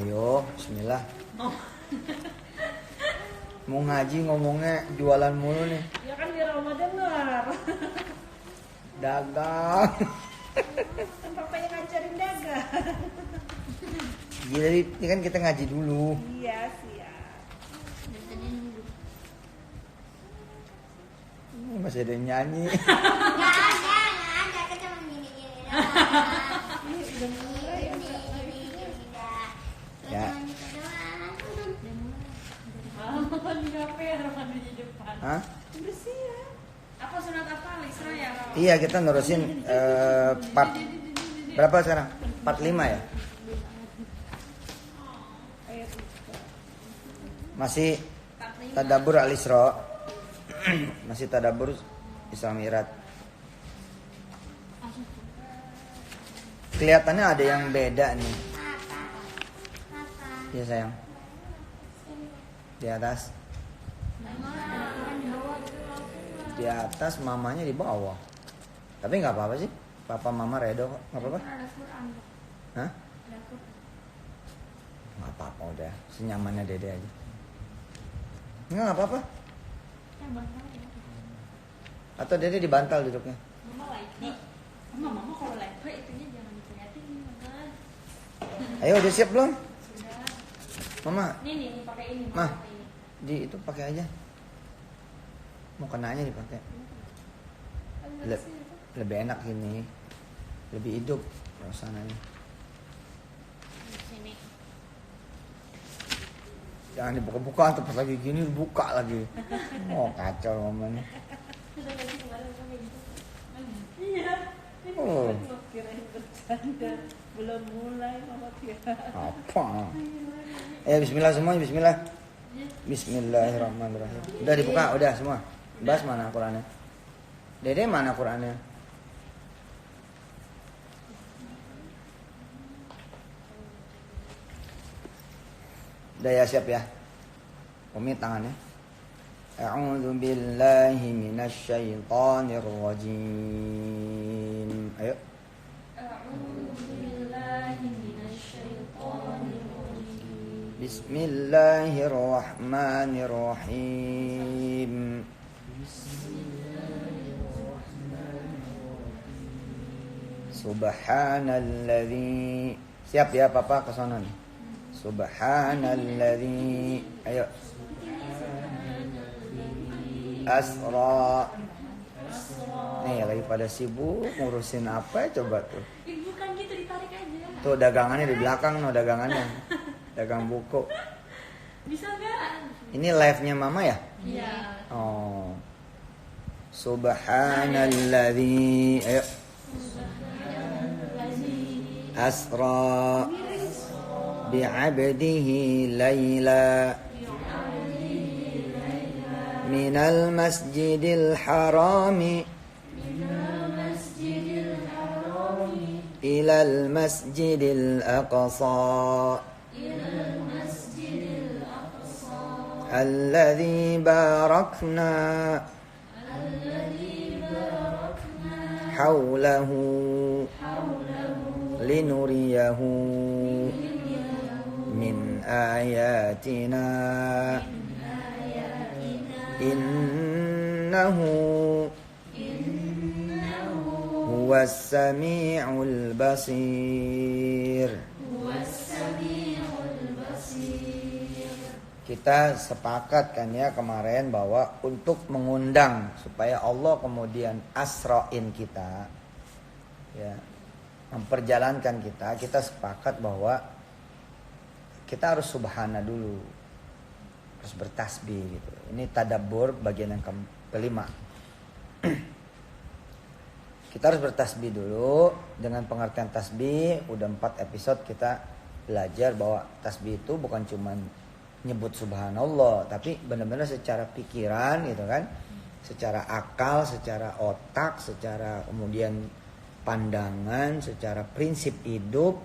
Ayo, bismillah. Mau ngaji ngomongnya jualan mulu nih. Ya kan biar Oma dengar. Dagang. Kan Papa yang ngajarin dagang. Jadi ini kan kita ngaji dulu. Iya, siap. Masih ada yang nyanyi. Nggak ada, kita cuma gini-gini doang. Ya. Hah? Udah siap. Apa sunat apa Alisra ya? Iya, kita nerusin part berapa sekarang? Part 5 ya? Ayat Masih tadabbur al-Isra. Masih tadabbur Isra Mi'raj. Kelihatannya ada yang beda nih. Iya sayang. Di atas. Di atas, mamanya di bawah. Tapi nggak apa-apa sih. Papa mama redo kok. Nggak apa-apa. Hah? Nggak apa-apa udah. Senyamannya dede aja. Nggak apa-apa. Atau dede di bantal duduknya. Mama like. Mama kalau like itunya jangan dilihatin Mama. Ayo udah siap belum? Sudah. Mama, Nih pakai ini. Mah. Pakai ini. di itu pakai aja. Mau kenanya dipakai. Lebih enak ini. Lebih hidup suasananya. Di sini. Jangan dibuka-buka, pas lagi gini buka lagi. Oh kacau mamanya. Iya. Oh. Kirain bercanda. Belum mulai Mama kira. Apa? Bismillah semua, bismillah. Bismillahirrahmanirrahim. Udah dibuka, udah semua. Bas mana Qurannya? Dede mana Qurannya? Udah ya, siap ya. Umi tangannya. A'udzu billahi minasy syaithanir rajim. Ayo. Bismillahirrahmanirrahim. Subhanalladzi. Siap ya Papa ke sana nih. Subhanalladzi. Ayo. Asra. Nih lagi pada sibuk ngurusin apa ya coba tuh. Bukan gitu, ditarik aja. Tuh dagangannya di belakang, no dagangannya. Dagang buku. Bisa nggak? Ini live-nya Mama ya? Iya. Oh. Subhanalladzi. Ayo. Asra bi'abdihi laila minal masjidil harami ilal masjidil aqsa alladzi barakna hawlahu linuriyahu min ayatina innahu huwas sami'ul basir. Kita sepakat kan ya kemarin bahwa untuk mengundang supaya Allah kemudian asra'in kita ya, memperjalankan kita sepakat bahwa kita harus subhana dulu, harus bertasbih gitu. Ini tadabbur bagian yang kelima. Kita harus bertasbih dulu. Dengan pengertian tasbih, udah 4 episode kita belajar bahwa tasbih itu bukan cuma nyebut subhanallah, tapi benar-benar secara pikiran gitu kan, secara akal, secara otak, secara kemudian pandangan, secara prinsip hidup,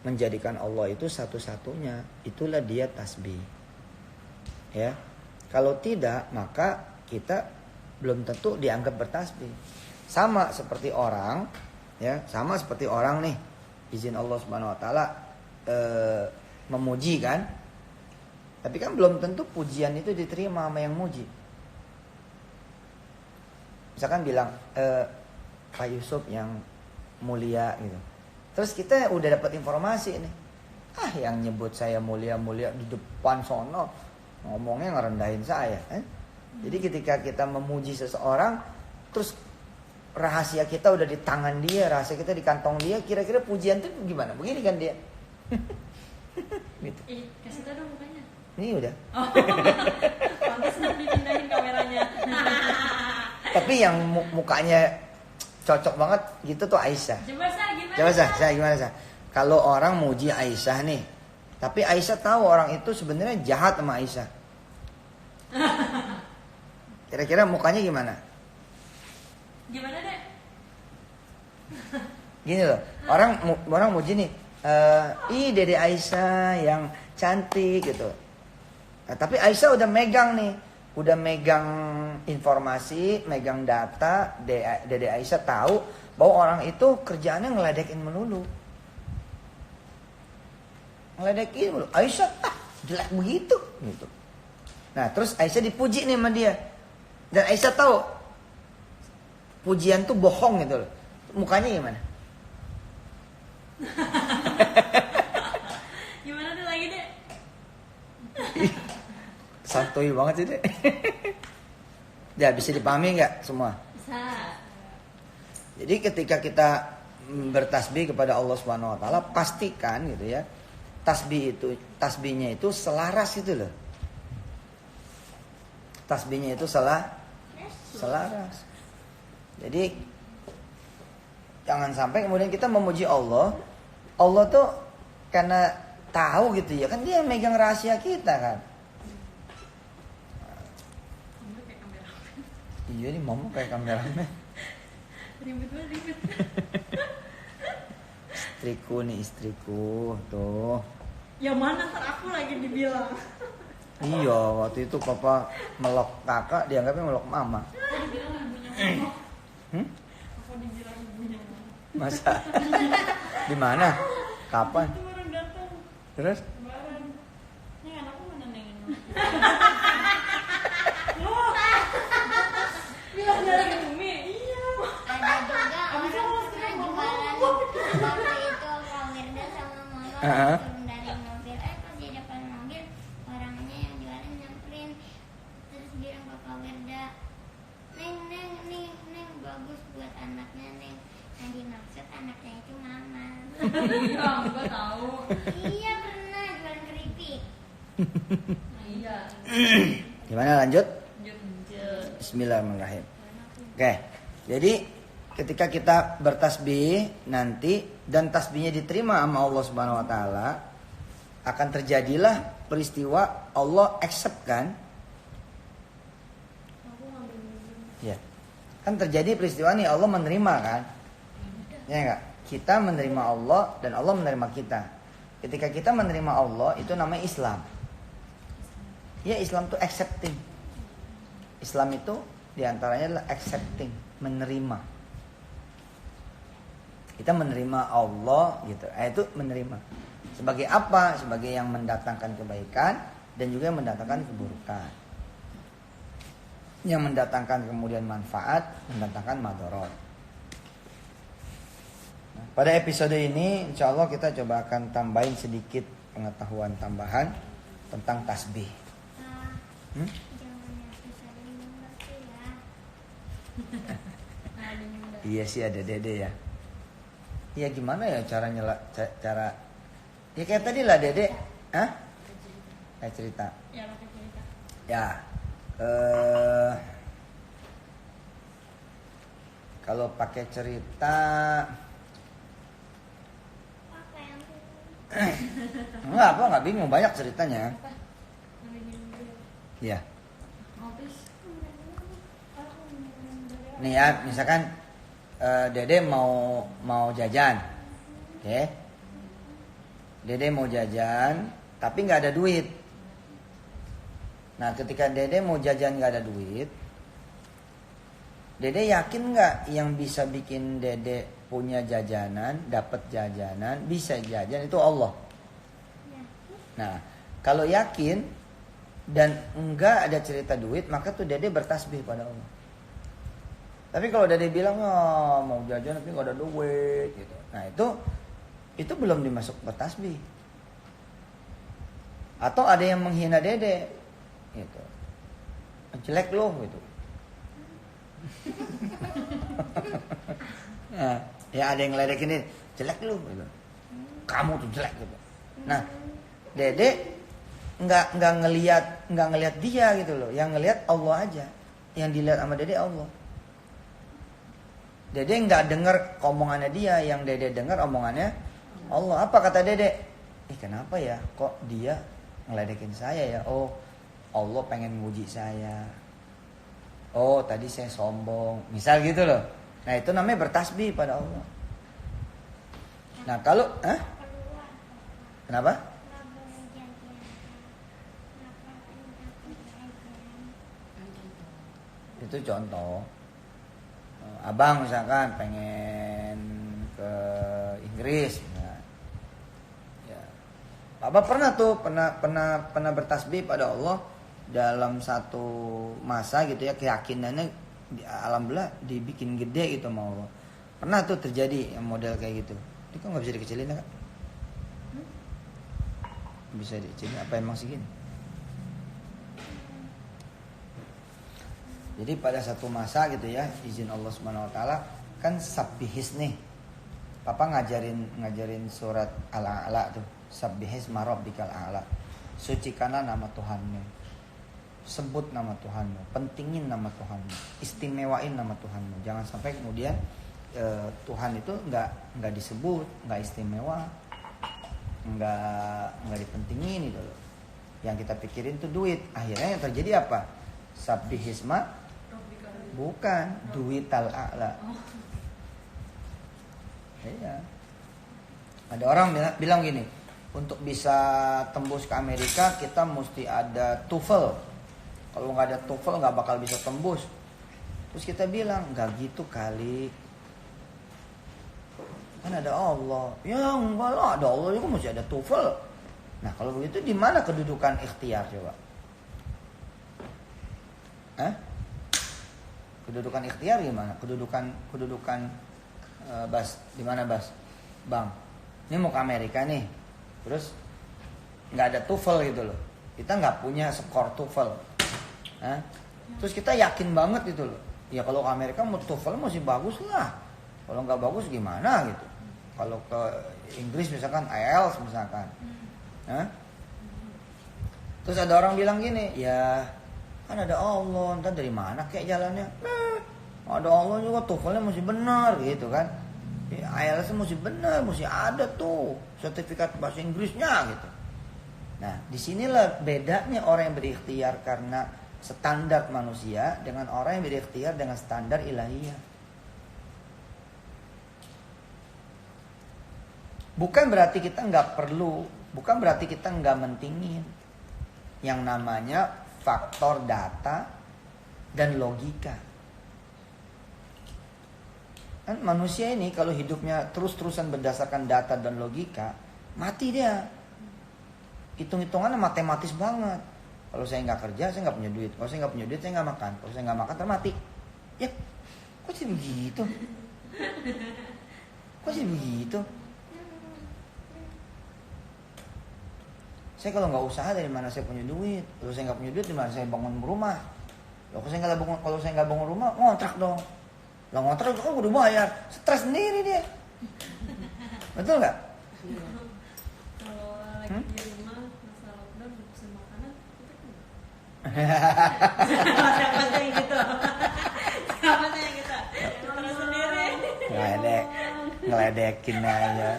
menjadikan Allah itu satu-satunya. Itulah dia tasbih. Ya. Kalau tidak, maka kita belum tentu dianggap bertasbih. Sama seperti orang, ya, sama seperti orang nih, izin Allah Subhanahu wa taala memuji kan. Tapi kan belum tentu pujian itu diterima sama yang muji. Misalkan bilang Pak Yusuf yang mulia gitu. Terus kita udah dapat informasi nih. Yang nyebut saya mulia-mulia di depan sono ngomongnya ngerendahin saya. Jadi ketika kita memuji seseorang, terus rahasia kita udah di tangan dia, rahasia kita di kantong dia, kira-kira pujian itu gimana? Begini kan dia. Gitu. Kasih tau dong mukanya. Ini udah. Oh, pantas dipindahin kameranya. Tapi yang mukanya cocok banget gitu tuh Aisyah. Coba gimana? Coba saya gimana sah? Kalau orang muji Aisyah nih, tapi Aisyah tahu orang itu sebenarnya jahat sama Aisyah. Kira-kira mukanya gimana? Gimana deh? Gini loh, orang muji nih, Dede Aisyah yang cantik gitu. Nah, tapi Aisyah udah megang nih, udah megang informasi, megang data. Dede Aisyah tahu bahwa orang itu kerjaannya ngeledekin melulu. Ngeledekin melulu. Aisyah jelek begitu gitu. Nah, terus Aisyah dipuji nih sama dia. Dan Aisyah tahu pujian tuh bohong gitu loh. Mukanya gimana? Gimana deh lagi deh? Santuy banget sih deh. Ya bisa dipahami nggak semua? Bisa. Jadi ketika kita bertasbih kepada Allah Subhanahu Wa Taala, pastikan gitu ya, tasbihnya itu selaras itu loh. Tasbihnya itu selaras. Jadi jangan sampai kemudian kita memuji Allah. Allah tuh karena tahu gitu ya, kan dia yang megang rahasia kita kan. Iya nih mama kayak kameramen. Ribet banget, ribet. Istriku tuh. Yang mana ntar aku lagi dibilang. Iya, waktu itu papa melok kakak, dianggapnya melok mama. Aku dibilang ibunya mama. Aku dibilang ibunya mama. Masa? Di mana? Kapan? Itu orang datang. Terus? Kemarin. Ini anakku mana nengin. Bilang dari Umi. Iya. Ada juga orang pernah jualan waktu itu Kak Wirda sama Mama turun dari mobil. Pas di depan mobil orangnya yang jualan nyamperin, terus bilang ke Kak Wirda, Neng bagus buat anaknya Neng. Yang dimaksud anaknya itu Mama. Iya, gua tahu. Iya pernah jualan keripik. Iya. Gimana lanjut? Lanjut. Bismillahirrahmanirrahim. Oke. Jadi ketika kita bertasbih nanti dan tasbihnya diterima sama Allah Subhanahu Wa Taala, akan terjadilah peristiwa Allah accept kan? Ya. Kan terjadi peristiwa nih Allah menerima kan? Ya enggak? Kita menerima Allah dan Allah menerima kita. Ketika kita menerima Allah itu namanya Islam. Ya Islam itu accepting. Islam itu diantaranya adalah accepting, menerima. Kita menerima Allah gitu. Itu menerima. Sebagai apa? Sebagai yang mendatangkan kebaikan dan juga yang mendatangkan keburukan. Yang mendatangkan kemudian manfaat, mendatangkan madharat. Nah, pada episode ini insya Allah kita coba akan tambahin sedikit pengetahuan tambahan tentang tasbih. Jangan yang susah mengerti ya. Iya sih ada Dede ya. Iya gimana ya caranya cara ya kayak tadi lah Dede. Kayak cerita. Ya, pakai cerita. Ya. Kalau pakai cerita Apa yang enggak bingung banyak ceritanya. Sambil minum dulu. Ya. Habis. Nih ya, misalkan Dede mau jajan. Oke. Dede mau jajan tapi nggak ada duit. Nah, ketika Dede mau jajan nggak ada duit, Dede yakin nggak yang bisa bikin Dede punya jajanan, dapat jajanan, bisa jajan itu Allah? Nah, kalau yakin dan enggak ada cerita duit, maka tuh dede bertasbih pada Allah. Tapi kalau dede bilang mau jajan tapi nggak ada duit, gitu. Nah itu belum dimasuk bertasbih. Atau ada yang menghina dede, gitu. Jelek loh, gitu. Nah, ya ada yang ngeledekin dia, jelek loh, gitu. Kamu tuh jelek, gitu. Nah, dede nggak ngelihat dia gitu loh, yang ngelihat Allah aja, yang dilihat sama dede Allah. Dede nggak dengar omongannya dia, yang dede dengar omongannya Allah. Apa kata dede? Kenapa ya kok dia ngeledekin saya ya? Oh, Allah pengen nguji saya. Oh, tadi saya sombong, misal gitu loh. Nah, itu namanya bertasbih pada Allah. Nah, kalau kenapa? Itu contoh. Abang misalkan pengen ke Inggris, ya. Abang pernah bertasbih pada Allah dalam satu masa gitu ya, keyakinannya alhamdulillah dibikin gede gitu sama Allah. Pernah tuh terjadi yang model kayak gitu. Ini kok nggak bisa dikecilin kan? Bisa dikecilin apa emang segini? Jadi pada satu masa gitu ya, izin Allah Subhanahu wa taala, kan sabbihis nih. Papa ngajarin surat Al-A'la tuh. Sabbihis ma rabbikal a'la. Sucikanlah nama Tuhanmu. Sebut nama Tuhanmu, pentingin nama Tuhanmu, istimewain nama Tuhanmu. Jangan sampai kemudian Tuhan itu enggak disebut, enggak istimewa, enggak dipentingin gitu loh. Yang kita pikirin tuh duit. Akhirnya yang terjadi apa? Sabbihis ma bukan duit al-a'la. Iya. Ada orang bilang gini, untuk bisa tembus ke Amerika kita mesti ada TOEFL. Kalau nggak ada TOEFL nggak bakal bisa tembus. Terus kita bilang nggak gitu kali. Kan ada Allah. Ya enggak lah, ada Allah juga mesti ada TOEFL. Nah kalau begitu di mana kedudukan ikhtiar coba? Kedudukan ikhtiar gimana? Kedudukan Bas, di mana Bas? Bang, ini mau ke Amerika nih, terus nggak ada TOEFL gitu loh. Kita nggak punya skor TOEFL. Terus kita yakin banget gitu loh. Ya kalau ke Amerika mau TOEFL masih bagus lah. Kalau nggak bagus gimana gitu? Kalau ke Inggris misalkan IELTS misalkan. Terus ada orang bilang gini, ya kan ada Allah, entah dari mana kayak jalannya. Ada Allah juga, TOEFL-nya mesti benar gitu kan. IELTS mesti benar, mesti ada tuh sertifikat bahasa Inggrisnya gitu. Nah, disinilah bedanya orang yang berikhtiar karena standar manusia dengan orang yang berikhtiar dengan standar ilahiyah. Bukan berarti kita nggak perlu, bukan berarti kita nggak mentingin yang namanya faktor data dan logika. Kan manusia ini kalau hidupnya terus-terusan berdasarkan data dan logika, mati dia. Hitung-hitungannya matematis banget. Kalau saya nggak kerja, saya nggak punya duit. Kalau saya nggak punya duit, saya nggak makan. Kalau saya nggak makan, termati. Ya, kok sih begitu? Kok sih begitu? Saya kalau nggak usaha dari mana saya punya duit? Kalau saya nggak punya duit, dari mana saya bangun rumah? Kalau saya nggak bangun rumah, ngontrak dong. Lah ngontrak kan udah bayar, stres sendiri dia. Betul nggak? Kalau lagi di rumah masa lockdown pesen makanan itu siapa yang gitu? Siapa yang gitu? Terus sendiri. Ngeledekin aja.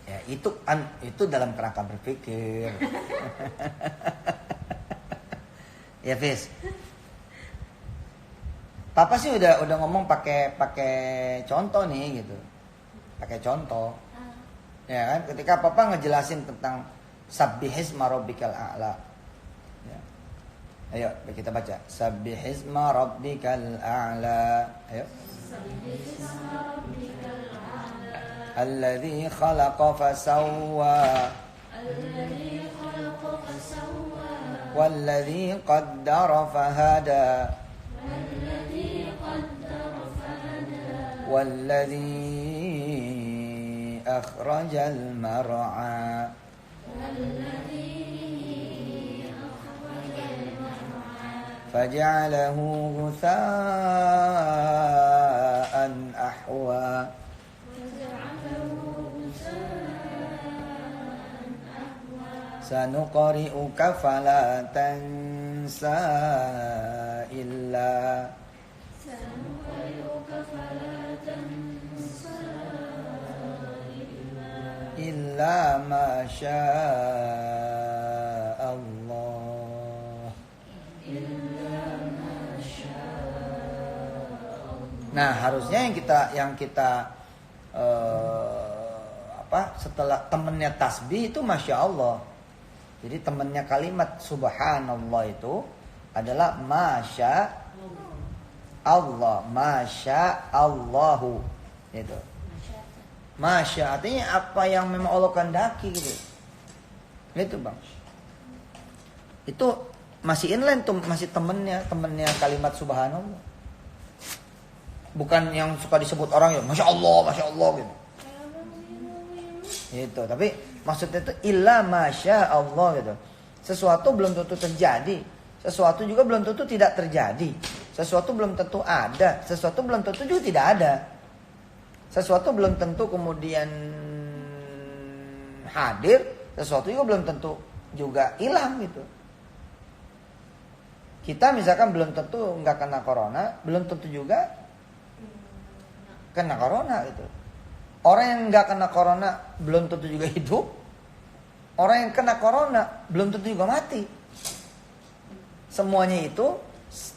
Ya itu dalam kerangka berpikir. Ya Fis. Papa sih udah ngomong pakai contoh nih gitu. Pakai contoh. Ya kan ketika Papa ngejelasin tentang Sabbihisma rabbikal a'la. Ya. Ayo kita baca. Sabbihisma rabbikal a'la. Ayo. Alladzi khalaqa fasawwa. Walladzi qaddara fahada. Walladzi akhrajal mar'a. فجعله غثاء أحوى سنقرئك فلا تنسى إلا ما شاء الله. Nah, harusnya yang kita setelah temennya tasbih itu masya Allah. Jadi temennya kalimat subhanallah itu adalah masya Allah, masya Allahu. Itu. Masya artinya apa yang memang Allah kehendaki gitu. Itu Bang. Itu masih inline tuh, masih temennya kalimat subhanallah. Bukan yang suka disebut orang ya masya Allah gitu. Itu, tapi maksudnya itu illa masya Allah gitu. Sesuatu belum tentu terjadi, sesuatu juga belum tentu tidak terjadi. Sesuatu belum tentu ada, sesuatu belum tentu juga tidak ada. Sesuatu belum tentu kemudian hadir, sesuatu juga belum tentu juga hilang gitu. Kita misalkan belum tentu nggak kena corona, belum tentu juga kena corona gitu. Orang yang nggak kena corona belum tentu juga hidup. Orang yang kena corona belum tentu juga mati. Semuanya itu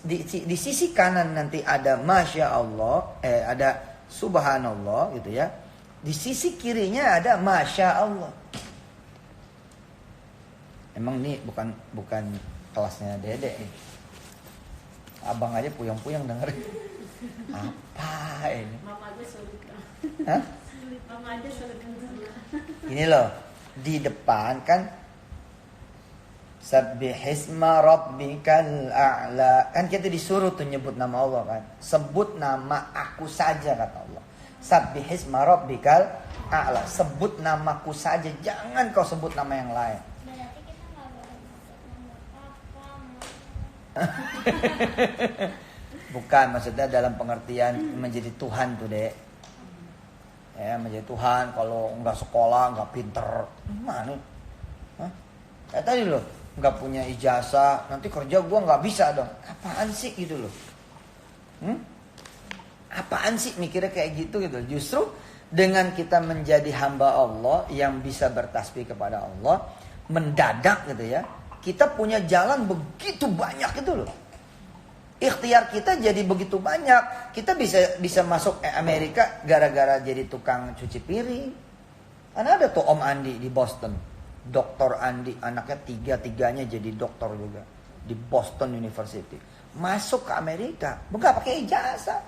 di sisi kanan nanti ada masya Allah, ada subhanallah gitu ya. Di sisi kirinya ada masya Allah. Emang ini bukan kelasnya Dede nih. Abang aja puyeng-puyeng dengerin. Apa ini? Mama aja sulit kan. Hah? Mama aja sulit kan. Ini loh, di depan kan Sabbihisma rabbikal a'la. Kan kita disuruh tuh nyebut nama Allah kan. Sebut nama aku saja kata Allah. Sabbihisma rabbikal a'la. Sebut namaku saja, jangan kau sebut nama yang lain. Berarti kita nggak boleh sebut nama papa, mama. Bukan, maksudnya dalam pengertian menjadi Tuhan tuh Dek. Ya, menjadi Tuhan kalau nggak sekolah, nggak pinter. Mana? Hah? Kayak tadi loh, nggak punya ijazah, nanti kerja gua nggak bisa dong. Apaan sih gitu loh? Apaan sih mikirnya kayak gitu gitu. Justru dengan kita menjadi hamba Allah yang bisa bertasbih kepada Allah, mendadak gitu ya, kita punya jalan begitu banyak itu loh. Ikhtiar kita jadi begitu banyak. Kita bisa masuk Amerika gara-gara jadi tukang cuci piring. Karena ada tuh Om Andi di Boston, Dr. Andi, anaknya tiganya jadi dokter juga di Boston University. Masuk ke Amerika, enggak pakai ijazah.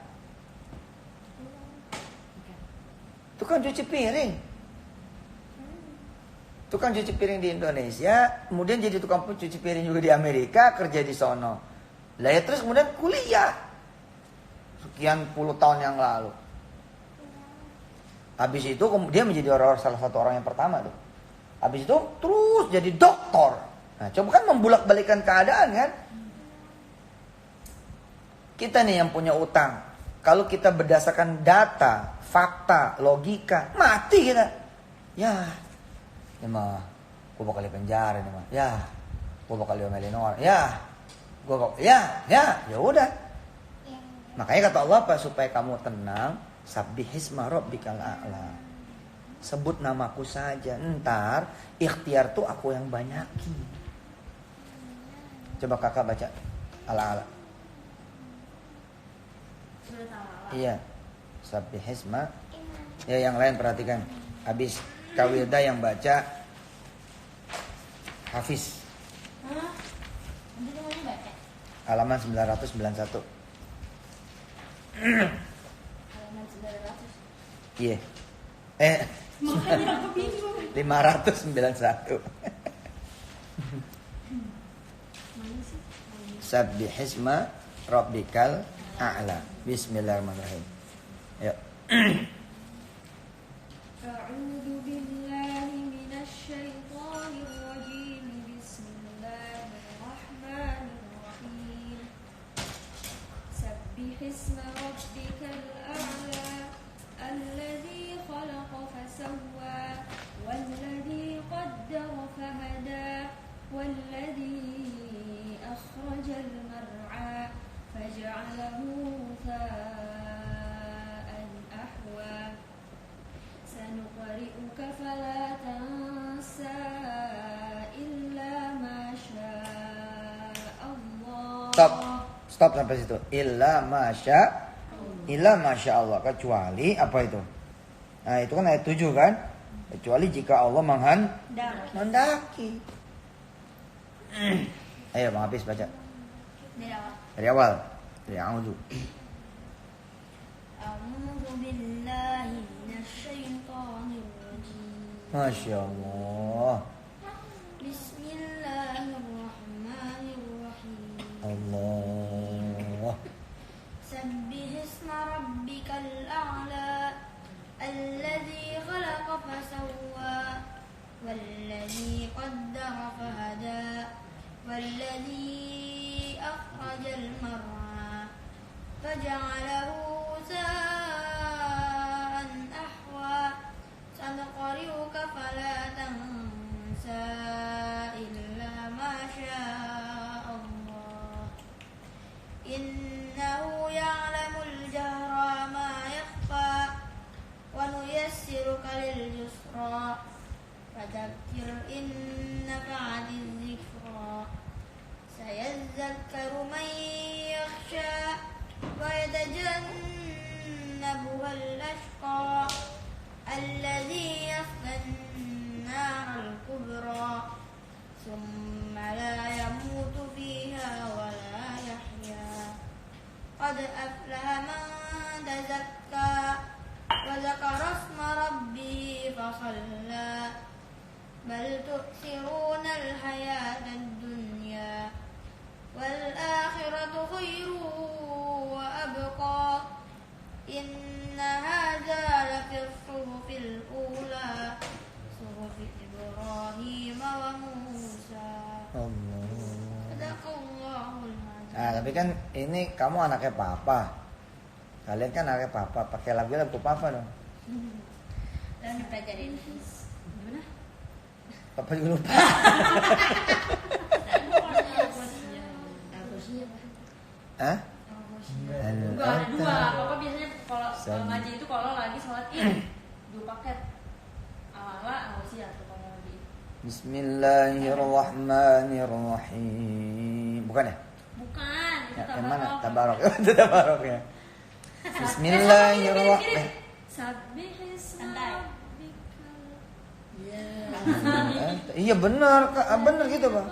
Tukang cuci piring. Tukang cuci piring di Indonesia, kemudian jadi tukang cuci piring juga di Amerika, kerja di sono. Lah ya terus kemudian kuliah sekian puluh tahun yang lalu. Habis itu dia menjadi salah satu orang yang pertama tuh. Habis itu terus jadi doktor. Nah, coba kan membulak-balikan keadaan kan. Kita nih yang punya utang. Kalau kita berdasarkan data, fakta, logika, mati kita. Ya, ini mah gue bakal di penjara nih mah. Ya, gue bakal diomelin orang. Ya udah. Makanya kata Allah apa? Supaya kamu tenang, sabbihisma rabbikal a'la. Sebut namaku saja. Ntar ikhtiar tuh aku yang banyakin. Coba kakak baca ala-ala. Iya. Sabbihisma. Ya yang lain perhatikan. Habis Kawilda yang baca Hafiz. Nanti semuanya baca. Halaman 991. Halaman 900. Iya. Makanya aku bingung. 591. Mana sih? Sabbihisma rabbikal a'la. Bismillahirrahmanirrahim. Ayo. أعوذ بالله من الشيطان الرجيم بسم الله الرحمن الرحيم سبح اسم ربك الأعلى الذي خلق فسوى والذي قدر فهدى والذي أخرج المرعى فجعله غثاء أحوى سنقرئك فلا تنسى إلا ما شاء الله. Stop sampai situ. Illa masya Allah, kecuali apa itu? Nah, itu kan ayat 7 kan? Kecuali jika Allah menghendaki. Ayo Bang Hafiz baca. Dari awal. Dari a'udzu. أعوذ بالله من الشيطان الرجيم Masya Allah. بسم الله الرحمن الرحيم Allah. سبح اسم ربك الأعلى الذي خلق فسوى والذي قدر فهدى والذي أخرج المرعى فجعله غثاء أحوى سنقرئك فلا تنسى إلا ما شاء الله إنه يعلم الجهر ما يخفى ونيسرك لليسرى فذكر إن نفعت الذكرى سيذكر من يخشى ويتجنبها الأشقى الذي يصلى النار الكبرى ثم لا يموت فيها ولا يحيا قد أفلح من تزكى وذكر اسم ربه فصلى بل تؤثرون الحياة الدنيا والآخرة خير وأبقى إن هذا لفي الصحف الأولى صحف إبراهيم وموسى Allah. صدق الله العظيم. Nah, tapi kan ini kamu anaknya papa. Kalian kan anaknya papa, pakai lagu papa dong. Dan dipelajarin Gimana? Papa juga lupa. Hah? Enggak ada dua. Papa biasanya kalau ngaji itu kalau lagi sholat id 2 paket. Ala sih atau kalau lagi. Bismillahirrahmanirrahim. Bukan ya? Bukan, itu Ya, yang mana? tabarok. Tabarok. Itu tabarok ya. Bismillahirrahmanirrahim. Sabbihisma Santai. rabbikal Iya benar, Kak. Benar gitu, Pak.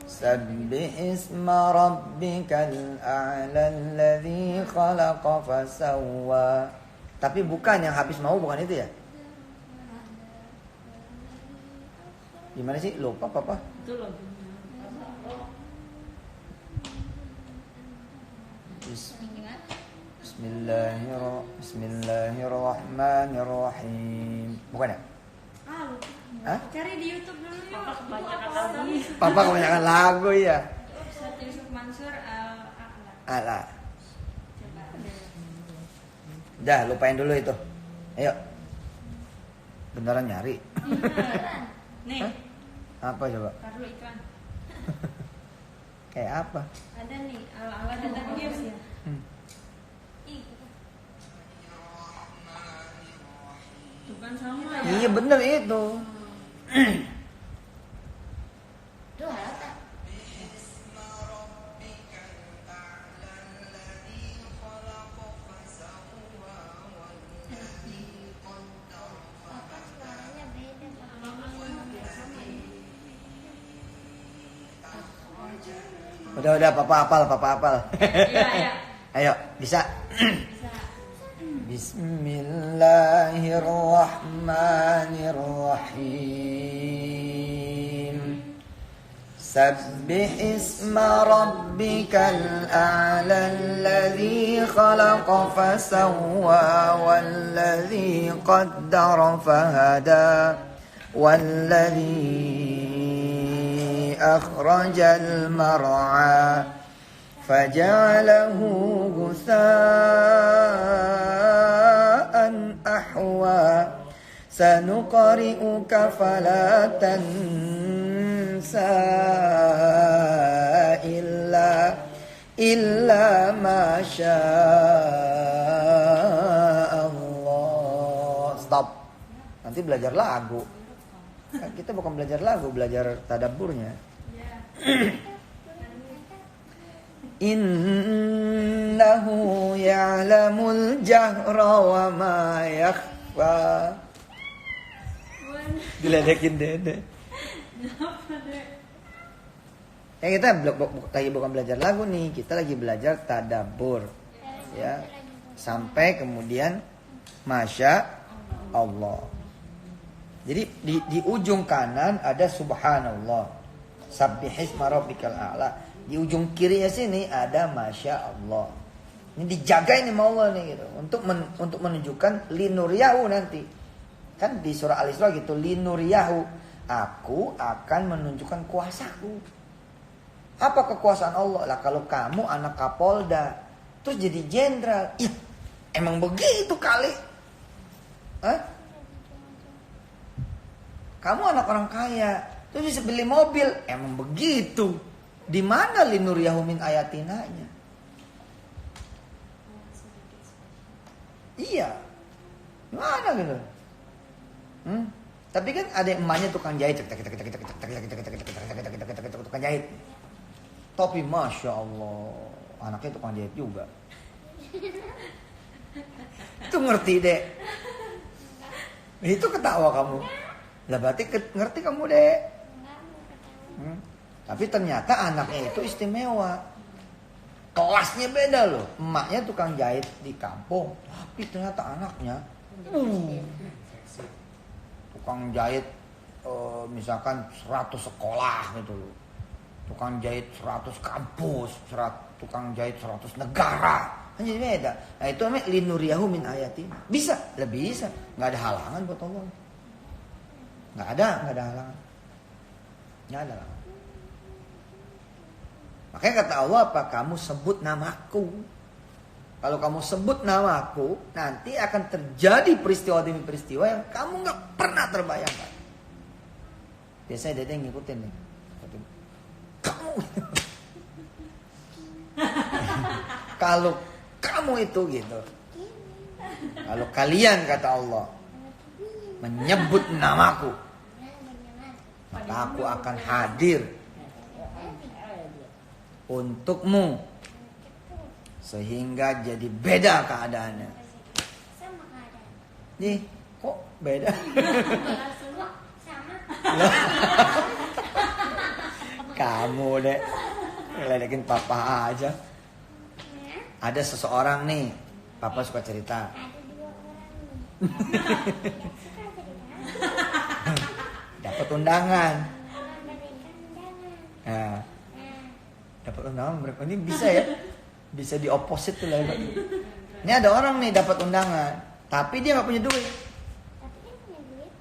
Sabbih isma rabbikal a'la alladzi khalaqa fasawwa. Tapi bukan yang habis mau, bukan itu ya? Gimana sih? Lupa Papa. Itu loh. Bismillahirrahmanirrahim. Bukan ya? Lupa. Hah? Cari di YouTube dulu yuk. Papa kebanyakan lagu. Papa kebanyakan lagu ya. Ustaz Yusuf Mansur Al-A'la. Alah. Coba. Dah, lupain dulu itu. Ayo. Beneran nyari. Nih, Hah? Apa coba? tar dulu iklan. Kayak apa? Ada nih, Al-A'la dan tadi dia sih. Tuh kan sama ya. Iya bener itu. Tuh, halo. Apa suaranya beda? Udah Papa hafal. Iya, iya. Ayo, bisa. Bisa. Bismillahirrahmanirrahim. Sabbih isma rabbikal a'la alladhi khalaqa fasawwa walladhi qaddara fahada walladhi akhrajal mar'a faja'alahu ghusaa'an ahwa sanuqri'uka fala tansa illa ma Allah. Stop. Nanti belajar lagu. Kan kita bukan belajar lagu, belajar tadabburnya. Innahu ya'lamul jahra wa ma yakhfa. Diledekin Dede. Ya kita lagi bukan belajar lagu nih, kita lagi belajar tadabbur. Ya. Sampai kemudian Masya Allah. Jadi di ujung kanan ada subhanallah. Sabbihisma rabbikal a'la. Di ujung kirinya sini ada Masya Allah. Ini dijaga ini sama Allah nih gitu. Untuk menunjukkan linuriyahu nanti. Kan di surah Al-Isra gitu, linuriyahu. Aku akan menunjukkan kuasaku. Apa kekuasaan Allah? Lah kalau kamu anak Kapolda terus jadi jenderal, emang begitu kali? Hah? Kamu anak orang kaya terus bisa beli mobil, emang begitu? Di mana linuriyahu min ayatinanya? Iya, mana gitu? Tapi kan ada emaknya tukang jahit, tukang jahit. Tapi Masya Allah, anaknya tukang jahit juga. Itu ngerti dek. Itu ketawa kamu. Lah berarti ngerti kamu dek. Tapi ternyata anaknya itu istimewa. Kelasnya beda loh. Emaknya tukang jahit di kampung, tapi ternyata anaknya tukang jahit misalkan 100 sekolah gitu loh. Tukang jahit 100 kampus, tukang jahit 100 negara. Kan jadi beda. Nah itu namanya linuriyahu min ayatin. Bisa, lebih bisa. Gak ada halangan buat Allah. Gak ada halangan. Gak ada halangan. Makanya kata Allah apa? Kamu sebut namaku. Kalau kamu sebut namaku, nanti akan terjadi peristiwa demi peristiwa yang kamu gak pernah terbayangkan. Biasanya Dede ngikutin nih. Kamu. Kalau kamu itu gitu. Kalau kalian kata Allah menyebut namaku, maka aku akan hadir untukmu sehingga jadi beda keadaannya. Sama keadaan. Nih, kok beda? Sama. Kamu deh ngeledekin papa aja. Ada seseorang nih, papa suka cerita. Ada 2 orang nih. Suka cerita. Dapat undangan. Memberikan undangan. Nah, dapat undangan berapa? Ini bisa ya? Bisa di opposite tuh lah. Ini ada orang nih dapat undangan, tapi dia nggak punya duit. Tapi dia punya duit.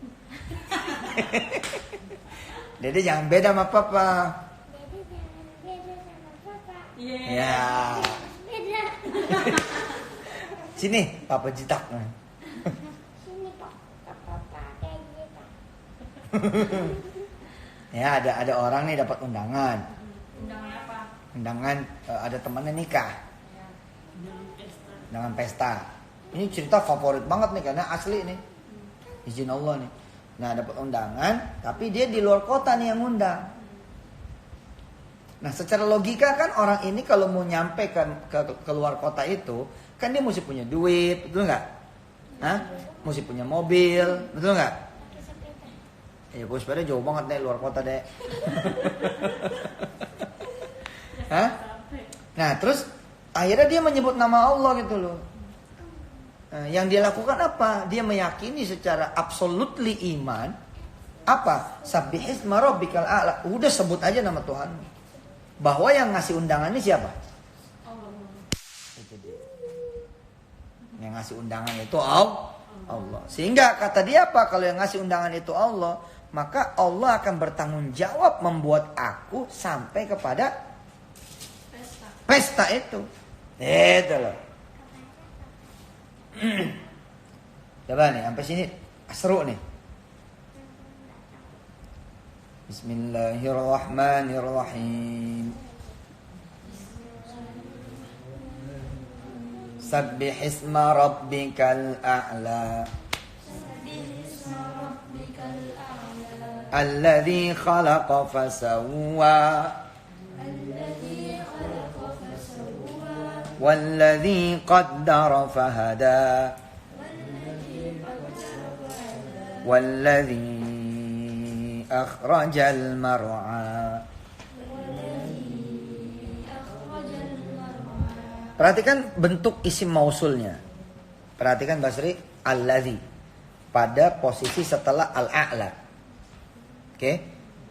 Dede jangan beda sama papa. Jadi jangan beda sama papa. Ya. Beda. Sini, papa jitak. Sini kok papa kayak gitu. Ya, ada orang nih dapat undangan. Undangan apa? Undangan ada temannya nikah. Undangan pesta. Ini cerita favorit banget nih karena asli nih. Izin Allah nih. Nah, dapat undangan, tapi dia di luar kota nih yang undang. Nah, secara logika kan orang ini kalau mau nyampe ke luar kota itu, kan dia mesti punya duit, betul nggak? Hah? Mesti punya mobil, betul nggak? Ya, gue sepeda jauh banget deh luar kota deh. Hah? Nah, terus akhirnya dia menyebut nama Allah gitu loh. Yang dia lakukan apa? Dia meyakini secara absolutely iman. Apa? Sabbihisma rabbikal a'la. Udah sebut aja nama Tuhan. Bahwa yang ngasih undangan ini siapa? Allah. Itu dia. Yang ngasih undangan itu Allah. Sehingga kata dia apa? Kalau yang ngasih undangan itu Allah, maka Allah akan bertanggung jawab membuat aku sampai kepada pesta itu. Itu loh. Coba nih, sampai sini seru nih. Bismillahirrahmanirrahim. Sabbihisma rabbikal a'la. Alladzi khalaqa fasawwa. والذي قدر فهدى والذي أخرج المرعى. Perhatikan bentuk isim mausulnya. Perhatikan Basri, alladzi pada posisi setelah al-a'la. Oke.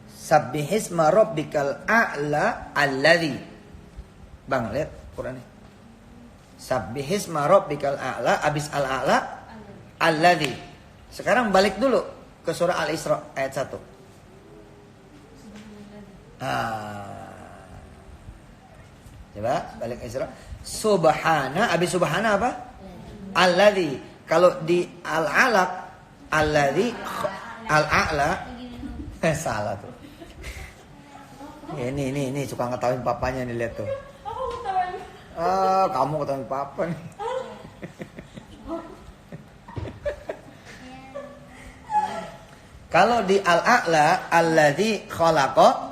Sabbihisma rabbikal a'la alladzi. Bang, lihat Qurannya. Sabbihisma rabbikal a'la, abis al-a'la alladzi. Sekarang balik dulu ke surah Al-Isra ayat 1. Coba balik Isra. Subhana, abis subhana apa? Alladzi. Kalau di al-alaq alladzi al-a'la salah tuh. Ini suka ngetawain papanya nih, lihat tuh. Kamu ketahuan papa nih. Kalau di al-a'la alladzi khalaqa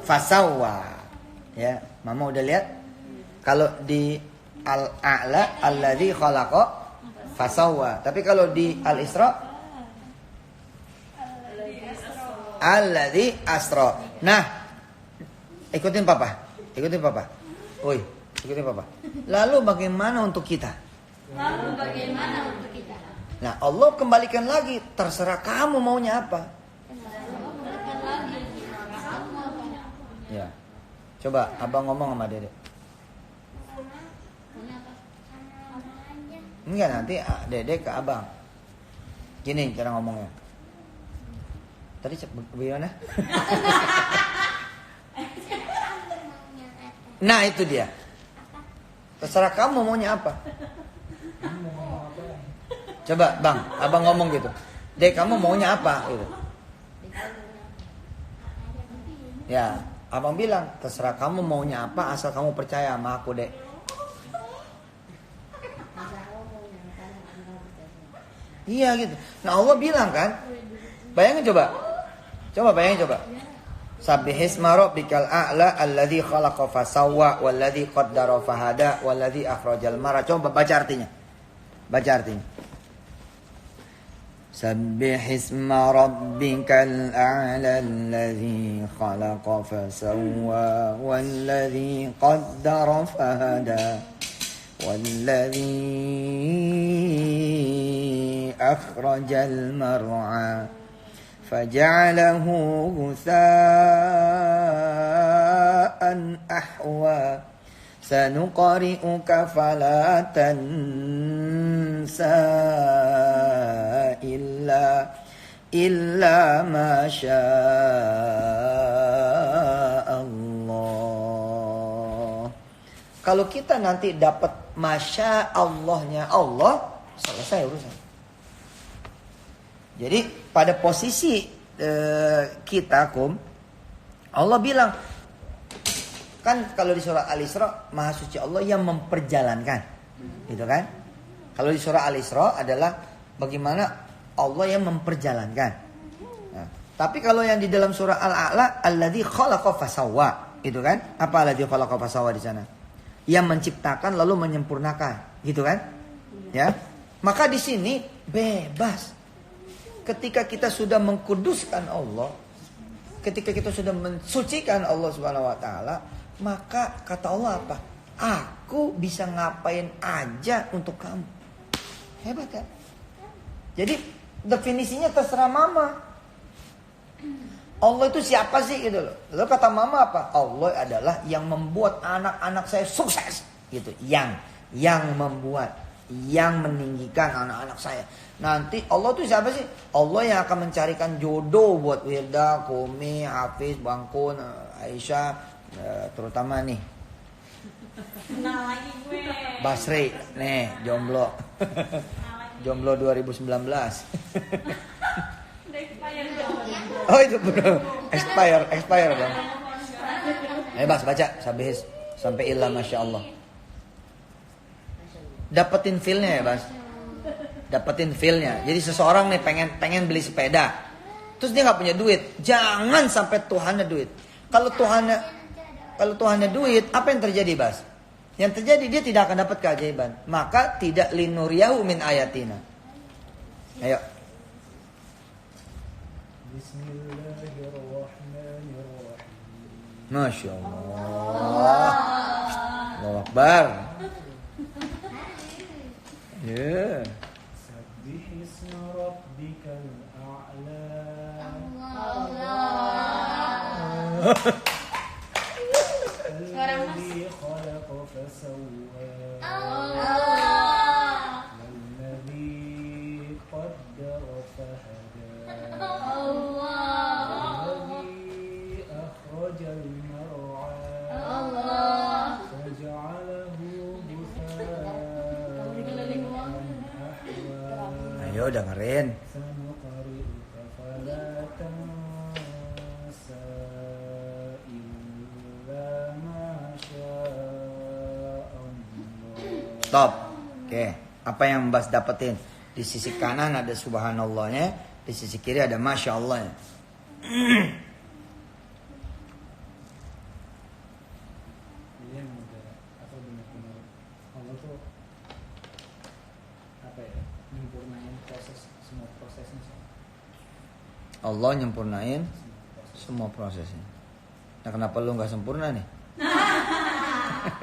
fasawwa. Ya, Mama udah lihat? Kalau di al-a'la alladzi khalaqa fasawwa. Tapi kalau di al-Isra alladzi asra. Nah, ikutin papa. Woi, ikutin papa. Lalu bagaimana untuk kita? Nah, Allah kembalikan lagi, terserah kamu maunya apa. Ya. Coba abang ngomong sama Dedek. Enggak, nanti Dedek ke abang. Gini cara ngomongnya. Tadi bagaimana? Nah, itu dia. Terserah kamu maunya apa. Coba bang, abang ngomong gitu. Dek, kamu maunya apa? Gitu. Ya, abang bilang, terserah kamu maunya apa, asal kamu percaya sama aku, Dek. Iya gitu. Nah, Allah bilang kan, bayangin coba. Bayangin coba. Sabbihisma rabbikal a'la alladzi khalaqa fasawwa walladzi qaddara fahada walladzi akhrajal mar'a. Coba baca artinya. Sabbihisma rabbikal a'la alladzi khalaqa fasawwa walladzi qaddara fahada walladzi akhrajal mar'a faja'alahu ghutha'an ahwa sanuqri'uka fala tansa illa ma Allah. Kalau kita nanti dapat masya Allahnya Allah, selesai urusan. Jadi pada posisi kita Allah bilang kan kalau di surah Al-Isra Maha Suci Allah yang memperjalankan, gitu kan? Kalau di surah Al-Isra adalah bagaimana Allah yang memperjalankan. Nah, tapi kalau yang di dalam surah Al-A'la alladzi khalaqa fasawwa, gitu kan? Apa alladzi khalaqa fasawwa di sana? Yang menciptakan lalu menyempurnakan, gitu kan? Ya. Maka di sini bebas. Ketika kita sudah mengkuduskan Allah, ketika kita sudah mensucikan Allah Subhanahu wa taala, maka kata Allah apa? Aku bisa ngapain aja untuk kamu. Hebat kan? Jadi definisinya terserah mama. Allah itu siapa sih gitu loh. Lalu kata mama apa? Allah adalah yang membuat anak-anak saya sukses gitu. Yang membuat, yang meninggikan anak-anak saya. Nanti Allah itu siapa sih? Allah yang akan mencarikan jodoh buat Wirda, Komi, Hafiz, Bangkun, Aisyah, terutama nih Kenal lagi gue. Basri, nih jomblo. Jomblo 2019. Udah expired dong. Oh itu bro, expire bang. Bas baca sabihis sampai ilah masya Allah. Dapetin feelnya ya Bas. Dapetin feelnya. Jadi seseorang nih pengen beli sepeda, terus dia nggak punya duit. Jangan sampai Tuhannya duit. Kalau Tuhannya duit, apa yang terjadi Bas? Yang terjadi dia tidak akan dapat keajaiban. Maka tidak linuriyahu min ayatina. Ayo. Bismillahirrahmanirrahim. Masya Allah. Allahu Akbar. Ya. Sabbih isma rabbikal a'la. Alladhi khalaqa fasawwa. Walladhi qaddara fahada. Walladhi akhrajal mar'a. Faja'alahu ghutha'an ahwa. Ayo dengerin. Sanuqri'uka fala tansa illa ma syaa Allah. Stop. Oke, apa yang Bas dapetin? Di sisi kanan ada subhanallahnya, di sisi kiri ada masya Allahnya. Ini yang mudah atau benar-benar Allah tuh apa ya, menyempurnain semua prosesnya sih. Allah nyempurnain Semua proses. semua prosesnya. Nah kenapa lu nggak sempurna nih? Hamba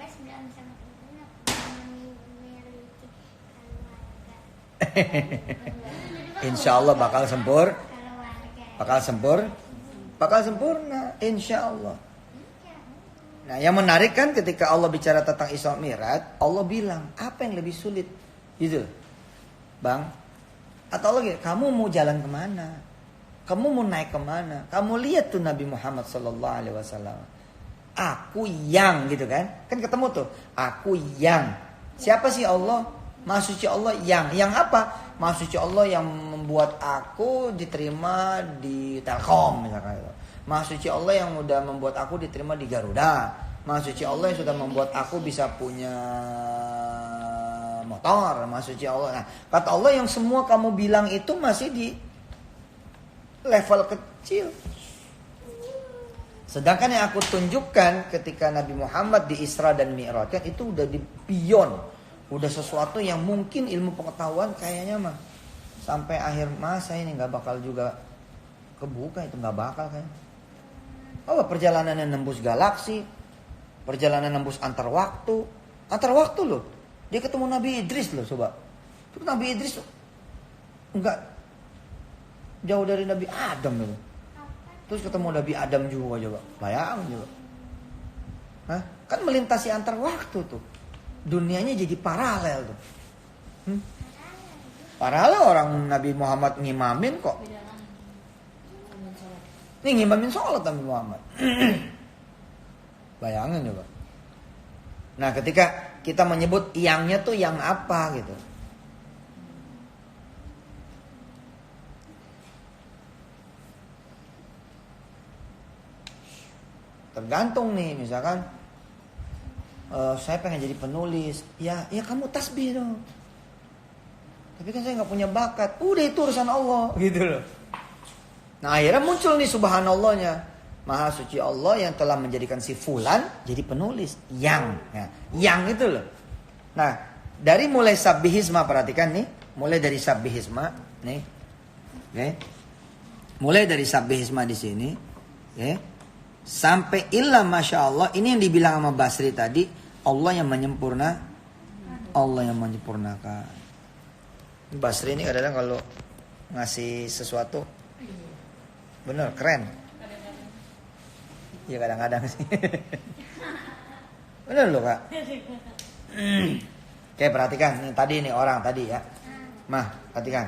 belum sempurna memiliki keluarga. Insya Allah bakal Keluarga. bakal sempurna, insya Allah. Nah yang menarik kan ketika Allah bicara tentang Isra Mi'raj, Allah bilang apa yang lebih sulit, gitu, Bang? Atau Allah gini, kamu mau jalan kemana? Kamu mau naik kemana? Kamu lihat tuh Nabi Muhammad SAW. Aku yang gitu kan? Kan ketemu tuh. Aku yang. Siapa sih Allah? Maha Suci Allah yang. Yang apa? Maha Suci Allah yang membuat aku diterima di Telkom misalkan. Maha Suci Allah yang udah membuat aku diterima di Garuda. Maha Suci Allah yang sudah membuat aku bisa punya motor. Maha Suci Allah. Nah, kata Allah yang semua kamu bilang itu masih di level kecil. Sedangkan yang aku tunjukkan ketika Nabi Muhammad di Isra dan Mi'raj kan itu udah di beyond. Udah sesuatu yang mungkin ilmu pengetahuan kayaknya mah sampai akhir masa ini nggak bakal juga kebuka, itu nggak bakal kan. Oh, perjalanannya nembus galaksi, perjalanan nembus antar waktu loh. Dia ketemu Nabi Idris loh, coba. Terus Nabi Idris enggak jauh dari Nabi Adam loh. Terus ketemu Nabi Adam juga coba. Bayangin coba. Hah? Kan melintasi antar waktu tuh. Dunianya jadi paralel tuh. Paralel orang Nabi Muhammad ngimamin kok. Ini ngimamin sholat Nabi Muhammad. Bayangin coba. Nah ketika kita menyebut yangnya tuh yang apa gitu. Tergantung nih misalkan saya pengen jadi penulis. Ya kamu tasbih dong. Tapi kan saya gak punya bakat. Udah itu urusan Allah gitu loh. Nah akhirnya muncul nih subhanallahnya. Maha suci Allah yang telah menjadikan si fulan jadi penulis. Yang itu loh. Nah dari mulai sabbihisma, perhatikan nih. Mulai dari sabbihisma nih. Okay. Mulai dari sabbihisma di sini. Okay. Sampai illa masya Allah. Ini yang dibilang sama Basri tadi. Allah yang menyempurna. Allah yang menyempurnakan. Basri ini kadang-kadang kalau ngasih sesuatu bener keren. Ya kadang-kadang sih. Bener loh Kak. Oke, perhatikan nih tadi nih orang tadi ya. Mah, perhatikan.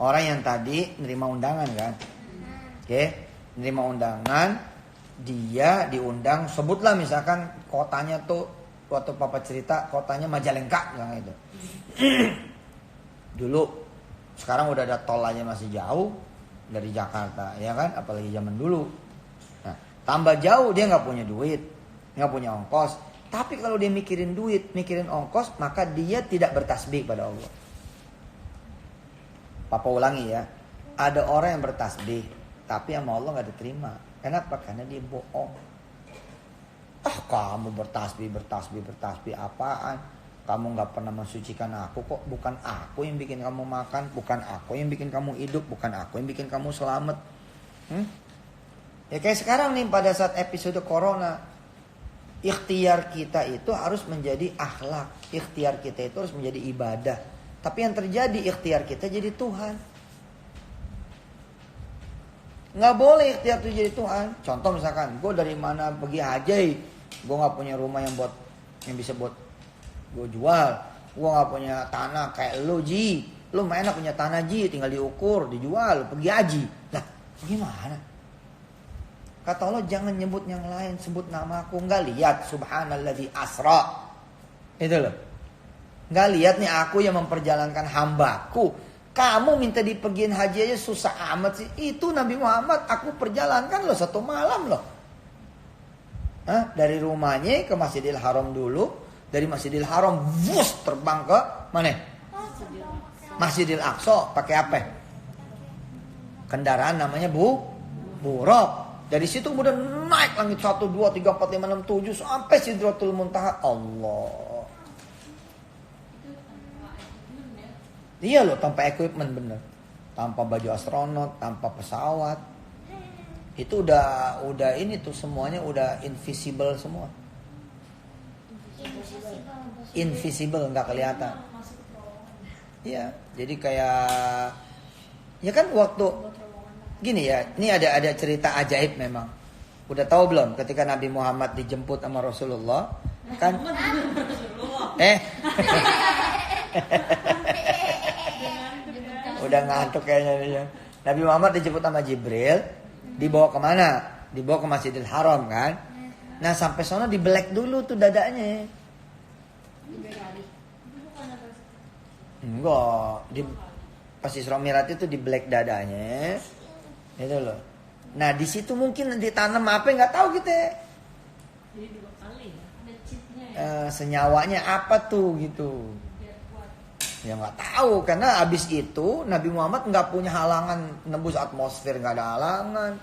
Orang yang tadi nerima undangan kan. Oke, nerima undangan, dia diundang, sebutlah misalkan kotanya tuh waktu Papa cerita kotanya Majalengka yang itu. Dulu, sekarang udah ada tol aja masih jauh dari Jakarta, ya kan? Apalagi zaman dulu. Nah, tambah jauh dia nggak punya duit, nggak punya ongkos. Tapi kalau dia mikirin duit, mikirin ongkos, maka dia tidak bertasbih pada Allah. Papa ulangi ya, ada orang yang bertasbih, tapi sama Allah nggak diterima. Kenapa? Karena dia bohong. Kamu bertasbih apaan? Kamu nggak pernah mensucikan aku kok. Bukan aku yang bikin kamu makan, bukan aku yang bikin kamu hidup, bukan aku yang bikin kamu selamat. Ya kayak sekarang nih pada saat episode corona, ikhtiar kita itu harus menjadi akhlak, ikhtiar kita itu harus menjadi ibadah. Tapi yang terjadi ikhtiar kita jadi Tuhan. Nggak boleh ikhtiar itu jadi Tuhan. Contoh misalkan, gue dari mana pergi haji, gue nggak punya rumah yang bisa buat gue jual, gue nggak punya tanah kayak lu Ji, lu mah enak punya tanah Ji, tinggal diukur, dijual, pergi haji. Lah, gimana? Kata Allah jangan nyebut yang lain, sebut nama aku. Nggak lihat subhanalladzi asra. Itu loh. Nggak lihat nih aku yang memperjalankan hambaku. Kamu minta dipergiin haji aja susah amat sih. Itu Nabi Muhammad aku perjalankan loh 1 malam loh. Dari rumahnya ke Masjidil Haram dulu. Dari Masjidil Haram terbang ke mana? Masjidil Aqsa. Pakai apa? Kendaraan namanya buraq. Dari situ kemudian naik langit 1, 2, 3, 4, 5, 6, 7 sampai Sidratul Muntaha. Allah. Iya loh, tanpa equipment bener. Tanpa baju astronot, tanpa pesawat. Itu udah ini tuh semuanya udah invisible semua. Invisible, nggak kelihatan. Iya, jadi kayak ya kan waktu gini ya, ini ada cerita ajaib memang. Udah tahu belum ketika Nabi Muhammad dijemput sama Rasulullah kan? Udah ngantuk kayaknya dia. Nabi Muhammad dijemput sama Jibril, dibawa kemana? Dibawa ke Masjidil Haram kan? Nah sampai sana dibelek dulu tuh dadanya. Enggak, pas Isra Mi'raj itu dibelek dadanya. Itu loh. Nah di situ mungkin ditanam apa nggak tahu kita. Jadi 2 kali ya, ada cheatnya ya. Senyawanya apa tuh gitu. Ya nggak tahu karena abis itu Nabi Muhammad nggak punya halangan nembus atmosfer, nggak ada halangan.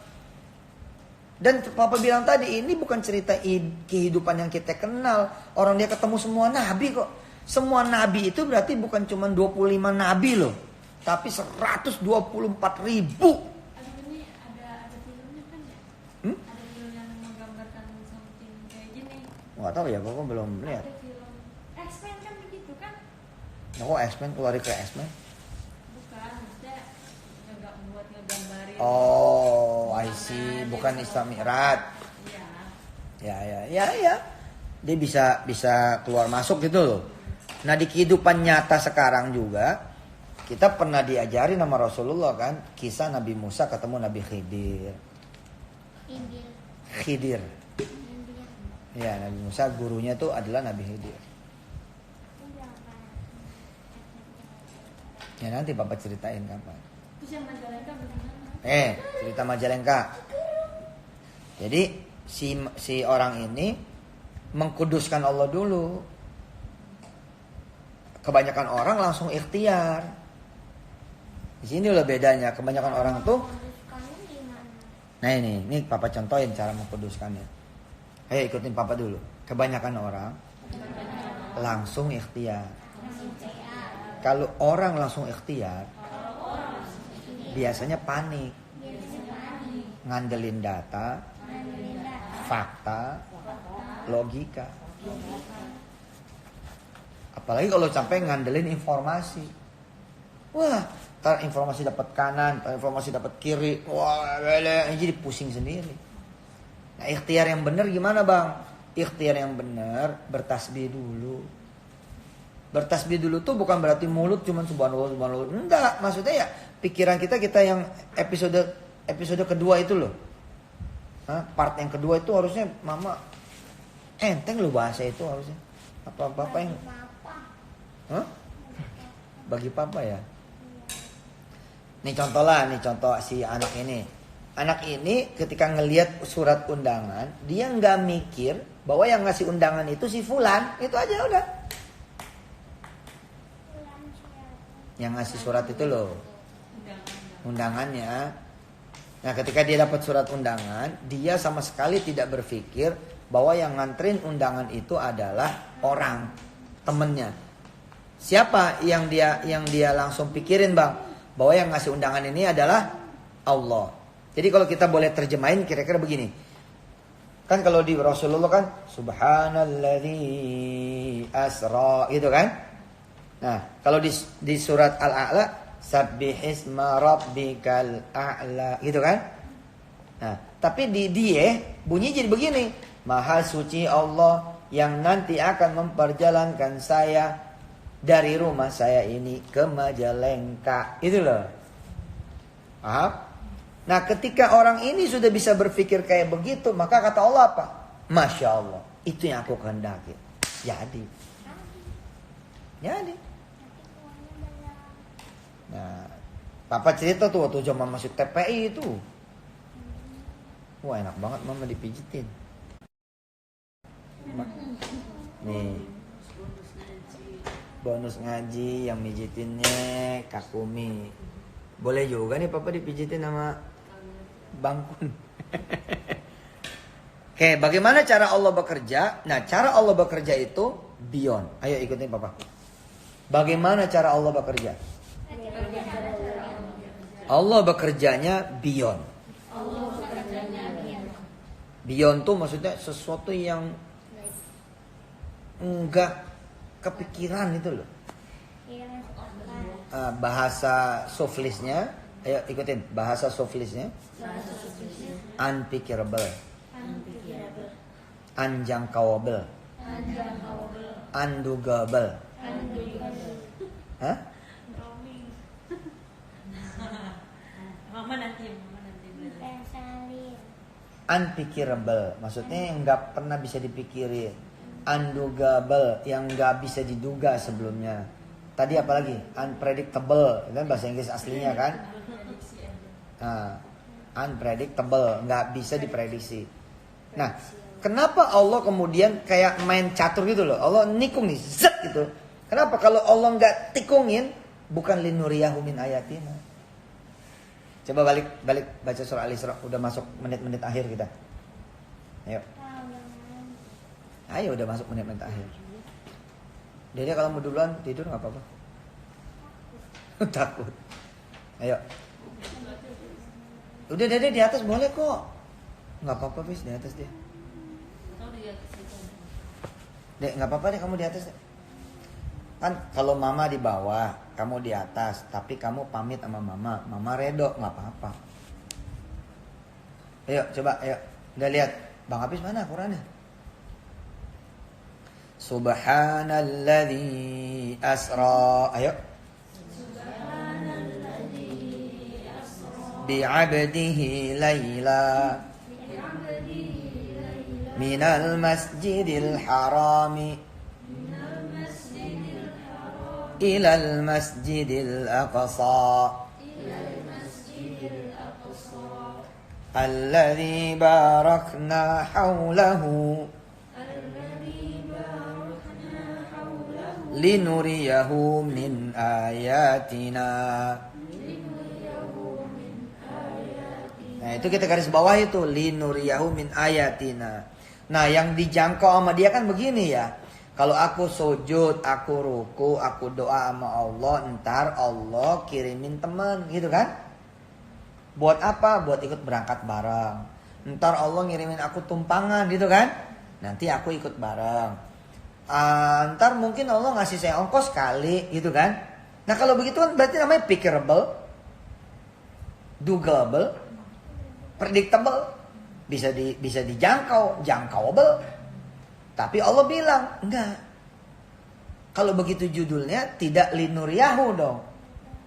Dan Papa bilang tadi ini bukan cerita kehidupan yang kita kenal. Orang dia ketemu semua nabi kok. Semua nabi itu berarti bukan cuma 25 nabi loh, tapi 124.000. Ini ada filmnya kan ya? Ada film yang menggambarkan something kayak gini. Nggak tahu ya, Papa belum lihat. Ada film X-Men kan begitu kan? Oh, X-Men, keluar ke X-Men. Bukan, maksudnya nggak buat ngegambarin. Oh, I see. Bukan Isra Mi'raj. Iya. Ya. Dia bisa keluar masuk gitu loh. Nah di kehidupan nyata sekarang juga kita pernah diajari nama Rasulullah kan, kisah Nabi Musa ketemu Nabi Khidir. Ya, Nabi Musa gurunya tuh adalah Nabi Khidir. Ya nanti Bapak ceritain kapan. Terus yang Majalengka bagaimana? Cerita Majalengka. Jadi si orang ini mengkuduskan Allah dulu. Kebanyakan orang langsung ikhtiar. Di sini udah bedanya. Kebanyakan orang tuh. Nah ini Papa contohin cara mengkuduskannya. Ikutin Papa dulu. Kebanyakan orang langsung ikhtiar. Kalau orang langsung ikhtiar, biasanya panik. Ngandelin data, fakta, logika. Apalagi kalau sampai ngandelin informasi. Wah, ntar informasi dapat kanan, ntar informasi dapat kiri. Wah, jadi pusing sendiri. Nah, ikhtiar yang benar gimana, Bang? Ikhtiar yang benar bertasbih dulu. Bertasbih dulu tuh bukan berarti mulut cuman subhanallah subhanallah. Enggak, maksudnya ya pikiran kita yang episode kedua itu loh. Part yang kedua itu harusnya Mama enteng loh bahasa itu harusnya. Apa yang bagi papa ya. Nih contoh si anak ini. Anak ini ketika ngelihat surat undangan, dia nggak mikir bahwa yang ngasih undangan itu si Fulan, itu aja udah. Yang ngasih surat itu loh, undangannya. Nah ketika dia dapat surat undangan, dia sama sekali tidak berpikir bahwa yang nganterin undangan itu adalah orang, temennya. Siapa yang dia langsung pikirin, Bang? Bahwa yang ngasih undangan ini adalah Allah. Jadi kalau kita boleh terjemahin kira-kira begini. Kan kalau di Rasulullah kan subhanalladzi asra gitu kan. Nah, kalau di surat Al-A'la sabbihisma rabbikal a'la gitu kan. Nah, tapi di dia bunyi jadi begini. Maha suci Allah yang nanti akan memperjalankan saya dari rumah saya ini ke Majalengka. Itu loh. Paham? Nah ketika orang ini sudah bisa berpikir kayak begitu, maka kata Allah apa? Masya Allah, itu yang aku kehendaki. Jadi. Nah, Papa cerita tuh waktu zaman masih TPI itu. Wah enak banget Mama dipijitin. Nih. Bonus ngaji yang mijitinnya Kakumi. Boleh juga nih Papa dipijitin sama Bang Kun. Oke, bagaimana cara Allah bekerja? Nah, cara Allah bekerja itu beyond. Ayo ikutin Papa. Bagaimana cara Allah bekerja? Allah bekerjanya beyond. Beyond tuh maksudnya sesuatu yang enggak kepikiran itu loh. Bahasa suflisnya, ayo ikutin bahasa suflisnya. Unpikirable, unjangkauable, undugable. Hah? Mama nanti. Unpikirable, maksudnya yang nggak pernah bisa dipikirin. Undugable, yang nggak bisa diduga sebelumnya. Tadi apa lagi? Unpredictable, kan bahasa Inggris aslinya kan? Unpredictable, nggak bisa diprediksi. Nah, kenapa Allah kemudian kayak main catur gitu loh? Allah nikung nih, zet gitu. Kenapa kalau Allah nggak tikungin? Bukan linuriyahu min ayatina. Coba balik baca surah Al-Isra. Udah masuk menit-menit akhir kita. Ayo udah masuk menit-menit akhir. Dede kalau mau duluan tidur nggak apa-apa. Takut. Ayo. Udah Dede di atas boleh kok. Nggak apa-apa bis di atas dia. Dek nggak apa-apa deh kamu di atas deh. Kan kalau Mama di bawah, kamu di atas, tapi kamu pamit sama Mama, Mama redo nggak apa-apa. Ayo coba, ayo. Udah lihat, Bang Hafiz mana Qurannya? Subhanalladzi asra. Ayo. Bi'abdihi layla minal masjidil harami ilal masjidil aqsa alladzi barakna hawlahu linuriyahu min ayatina. Nah itu kita garis bawah itu linuriyahu min ayatina. Nah yang dijangkau sama dia kan begini ya. Kalau aku sujud, aku ruku, aku doa sama Allah, ntar Allah kirimin teman gitu kan. Buat apa? Buat ikut berangkat bareng. Ntar Allah ngirimin aku tumpangan gitu kan. Nanti aku ikut bareng. Ntar mungkin Allah ngasih saya ongkos kali gitu kan. Nah kalau begitu kan berarti namanya pickable, doable, predictable, bisa dijangkau, jangkauable. Tapi Allah bilang enggak. Kalau begitu judulnya tidak linuriyahu dong.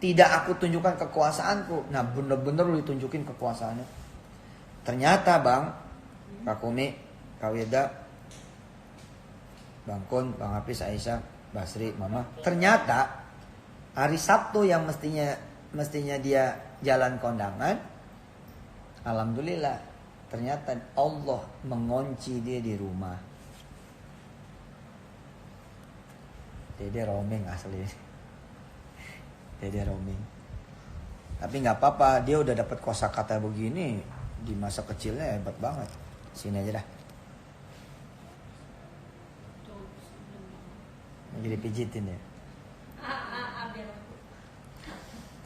Tidak aku tunjukkan kekuasaanku. Nah bener-bener lu ditunjukin kekuasaannya. Ternyata Bang, Kak Kumi, Kak Wida, Bang Kun, Bang Hafiz, Aisyah, Basri, Mama. Ternyata hari Sabtu yang mestinya dia jalan kondangan, alhamdulillah ternyata Allah mengunci dia di rumah. Dede roaming asli. Dede roaming. Tapi nggak apa-apa, dia udah dapat kosakata begini di masa kecilnya hebat banget. Sini aja dah. Jadi pijitin ya.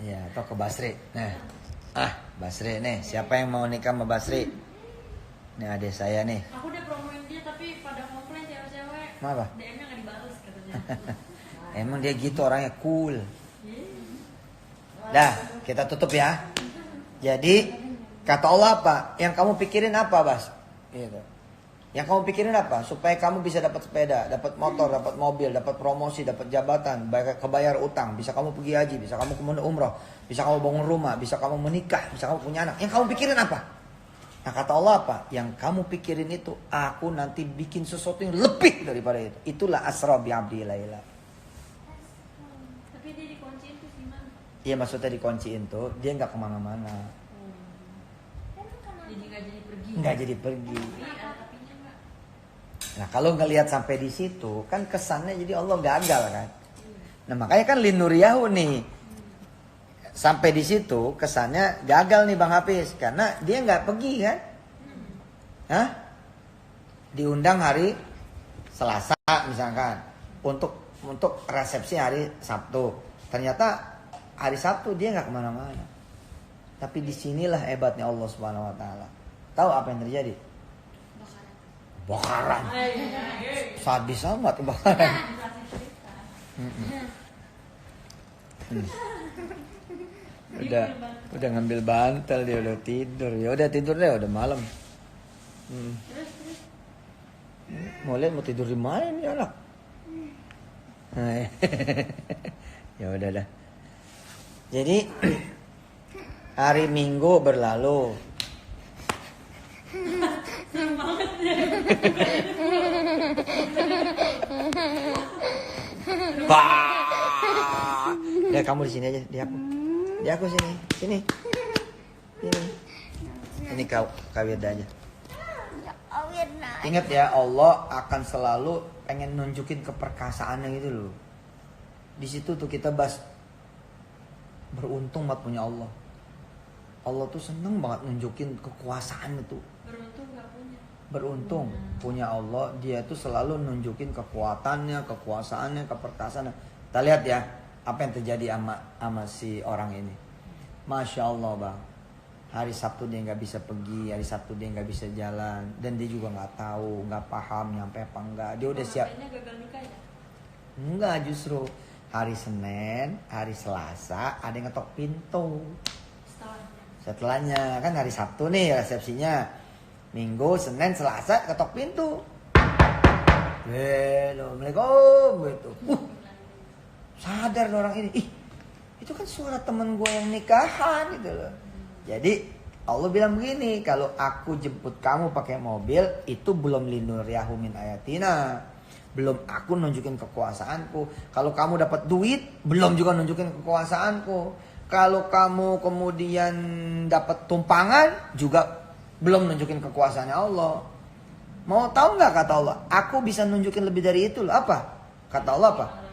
Iya, atau ke Basri. Nah, Basri nih, siapa yang mau nikah sama Basri? Ini adik saya nih. Aku udah promoin dia tapi pada komplain cewek-cewek. Apa? DM-nya nggak dibalas katanya. Emang dia gitu orangnya cool. Dah, kita tutup ya. Jadi kata Allah apa? Yang kamu pikirin apa, Bas? Gitu. Yang kamu pikirin apa? Supaya kamu bisa dapat sepeda, dapat motor, dapat mobil, dapat promosi, dapat jabatan, kebayar utang, bisa kamu pergi haji, bisa kamu kemudian umroh, bisa kamu bangun rumah, bisa kamu menikah, bisa kamu punya anak. Yang kamu pikirin apa? Nah kata Allah apa? Yang kamu pikirin itu, aku nanti bikin sesuatu yang lebih daripada itu. Itulah asra bi abdi laila. Tapi dia dikunciin tuh gimana? Iya maksudnya dikunciin tuh, dia nggak kemana-mana. Jadi nggak jadi pergi. Nggak jadi pergi. Tapi ada tapinya nggak? Nah kalau ngelihat sampai di situ, kan kesannya jadi Allah gagal kan. Nah makanya kan linuriyahu nih. Sampai di situ kesannya gagal nih Bang Hafiz. Karena dia nggak pergi kan. Hah? Diundang hari Selasa misalkan. Untuk resepsi hari Sabtu. Ternyata hari Sabtu dia nggak kemana-mana. Tapi disinilah hebatnya Allah Subhanahu Wa Taala. Tahu apa yang terjadi? Bakaran. Sadis amat bakaran. Udah ngambil bantal dia udah tidur. Ya udah tidur deh, udah malam. Mau lihat mau tidur di mana nih anak? Ya udah dah. Jadi hari Minggu berlalu. Udah kamu di sini aja, di aku sini. Ini kau Wirda aja. Ingat ya, Allah akan selalu pengen nunjukin keperkasaannya gitu loh. Di situ tuh kita bahas beruntung banget punya Allah. Allah tuh seneng banget nunjukin kekuasaan itu. Beruntung nggak punya. Beruntung punya Allah, dia tuh selalu nunjukin kekuatannya, kekuasaannya, keperkasaannya. Kita lihat ya, apa yang terjadi sama si orang ini. Masya Allah Bang. Hari Sabtu dia nggak bisa pergi, hari Sabtu dia nggak bisa jalan, dan dia juga nggak tahu, nggak paham nyampe apa enggak. Dia udah siap. Gagal nikah ya? Enggak, justru hari Senin, hari Selasa ada yang ngetok pintu. Setelahnya kan hari Sabtu nih resepsinya, Minggu, Senin, Selasa ketok pintu. Assalamualaikum gitu. Sadar orang ini, itu kan suara temen gue yang nikahan gitu loh. Jadi Allah bilang begini, kalau aku jemput kamu pakai mobil, itu belum linuriyahu min ayatina. Belum aku nunjukin kekuasaanku. Kalau kamu dapat duit, belum juga nunjukin kekuasaanku. Kalau kamu kemudian dapat tumpangan, juga belum nunjukin kekuasaannya Allah. Mau tahu nggak kata Allah? Aku bisa nunjukin lebih dari itu loh. Apa? Kata Allah apa?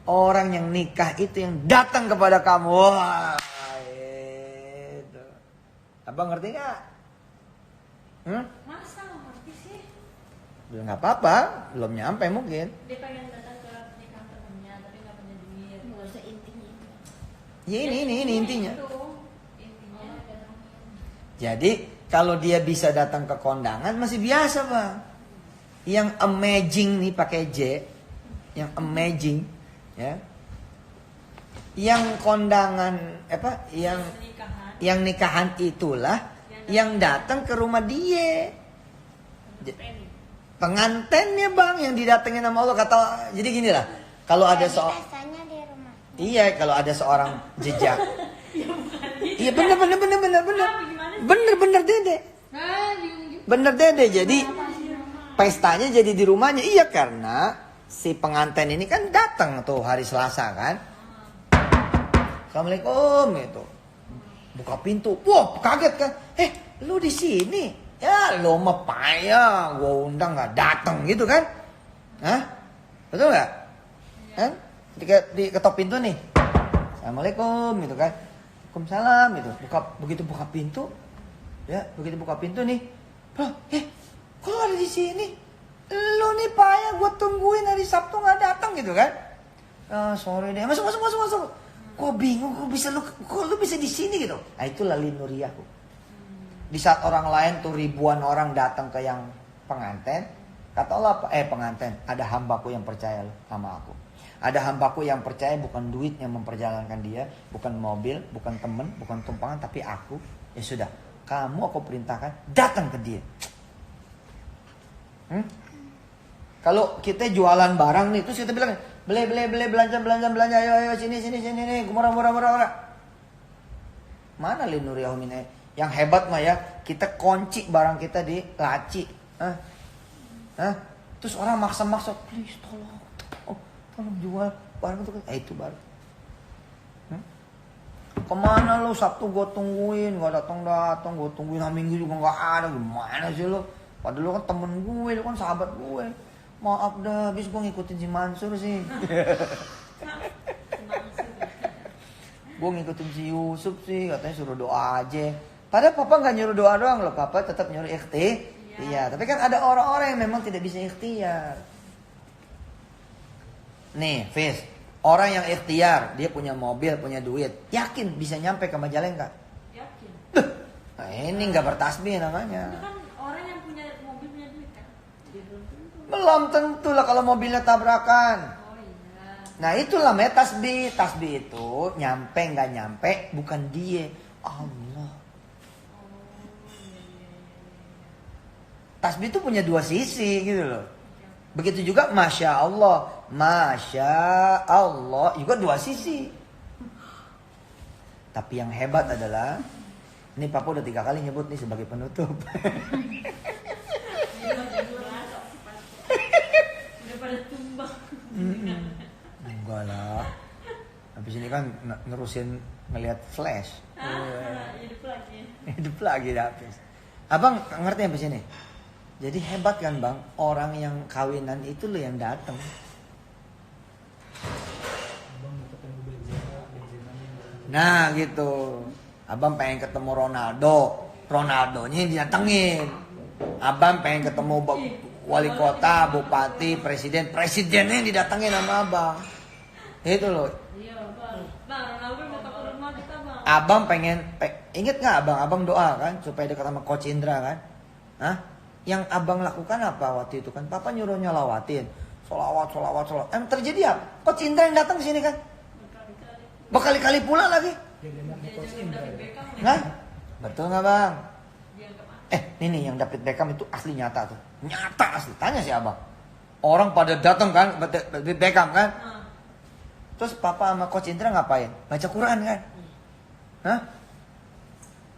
Orang yang nikah itu yang datang kepada kamu. Wah, itu. Abang ngerti nggak? Masa nggak ngerti sih? Belum nggak apa-apa, belum nyampe mungkin. Dia pengen datang ke pernikahan temennya, tapi nggak punya duit. Nggak usah intinya. Ya ini intinya. Itu intinya. Jadi kalau dia bisa datang ke kondangan masih biasa Bang. Yang amazing nih pakai J, yang amazing, ya. Yang kondangan yang nikahan itulah yang datang ke rumah dia. Pengantennya bang yang didatengin sama Allah kata. Jadi gini lah, kalau ada Pestanya di rumah. iya kalau ada seorang jejak. Iya bener dede. Bener dede. Jadi pestanya jadi di rumahnya. Iya karena si pengantin ini kan datang tuh hari Selasa kan. Assalamualaikum gitu. Buka pintu. Wah kaget kan. Lu di sini. Ya lo mah payah, gua undang nggak datang gitu kan? Hah? Betul nggak? Kan? Ketok pintu nih, assalamualaikum gitu kan? Waalaikumsalam gitu. Begitu buka pintu, ya begitu buka pintu nih, bro, kok ada di sini? Lo nih payah, gua tungguin hari Sabtu nggak datang gitu kan? Sorry deh, masuk. Gua bingung, kok lu bisa di sini gitu? Nah itulah linuriyahu. Di saat orang lain tuh ribuan orang datang ke yang pengantin, kata Allah pengantin, ada hambaku yang percaya sama aku. Ada hambaku yang percaya bukan duit yang memperjalankan dia, bukan mobil, bukan temen, bukan tumpangan, tapi aku. Ya sudah, kamu aku perintahkan datang ke dia. Kalau kita jualan barang nih, terus kita bilang beli belanja, ayo sini nih, murah. Mana linuriyahu min. Yang hebat mah ya, kita kunci barang kita di laci. Terus orang maksa-maksa, please tolong jual barang itu. Itu baru. Kemana lu Sabtu gue tungguin, gak datang, gue tungguin Minggu juga gak ada. Gimana sih lu? Padahal lu kan temen gue, lu kan sahabat gue. Maaf dah, habis gue ngikutin si Mansur sih. Gue ngikutin si Yusuf sih, katanya suruh doa aja. Padahal papa gak nyuruh doa doang loh, papa tetap nyuruh ikhtiar. Iya, tapi kan ada orang-orang yang memang tidak bisa ikhtiar. Nih, Fis, orang yang ikhtiar, dia punya mobil, punya duit, yakin bisa nyampe ke Majalengka? Yakin. Nah, ini gak bertasbih namanya. Itu kan orang yang punya mobil punya duit kan? Belum tentu lah kalau mobilnya tabrakan. Oh iya. Nah itulah tasbih. Tasbih itu nyampe gak nyampe bukan dia, Allah. Tasbih itu punya dua sisi gitu loh. Begitu juga Masya Allah juga dua sisi. Tapi yang hebat adalah, ini papa udah 3 kali nyebut nih sebagai penutup. Udah pada tumbang. Enggak lah. Habis ini kan nerusin ngelihat flash. Hidup lagi habis. Abang ngerti habis ini? Jadi hebat kan bang, orang yang kawinan itu lo yang datang. Nah gitu, abang pengen ketemu Ronaldonya didatengin. Abang pengen ketemu wali kota, bupati, presidennya didatengin sama abang. Itu loh. Iya bang, Ronaldo datang ke rumah kita bang. Abang pengen, inget nggak abang doa kan supaya dekat sama Coach Indra kan? Hah? Yang abang lakukan apa waktu itu kan? Papa nyuruh nyolawatin. Solawat. Terjadi apa? Coach Indra yang datang ke sini kan? Berkali-kali pula lagi. Hah? Betul nggak bang? Ini yang David Beckham itu asli nyata tuh. Nyata asli. Tanya sih abang. Orang pada datang kan, David Beckham kan? Terus papa sama Coach Indra ngapain? Baca Quran kan? Hah?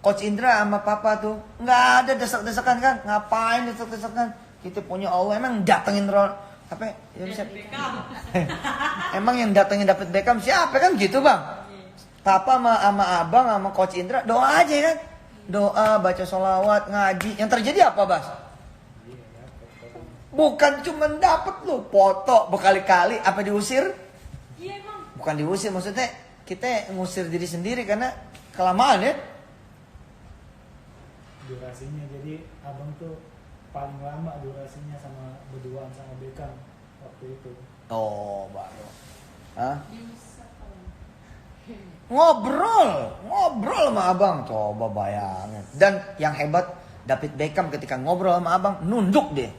Coach Indra sama papa tuh nggak ada desak-desakan kan? Ngapain desak-desakan? Kita punya Allah emang datengin apa? Emang yang datengin David Beckham siapa kan gitu bang? Papa sama abang sama Coach Indra doa aja kan? Doa, baca sholawat, ngaji. Yang terjadi apa bas? Bukan cuma dapet lu foto berkali-kali, apa diusir? Iya emang. Bukan diusir, maksudnya kita ngusir diri sendiri karena kelamaan ya. Durasinya, jadi abang tuh paling lama durasinya sama berduaan sama Beckham waktu itu. Oh baru. Hah? Ngobrol sama abang, coba bayangin. Dan yang hebat David Beckham ketika ngobrol sama abang nunduk deh.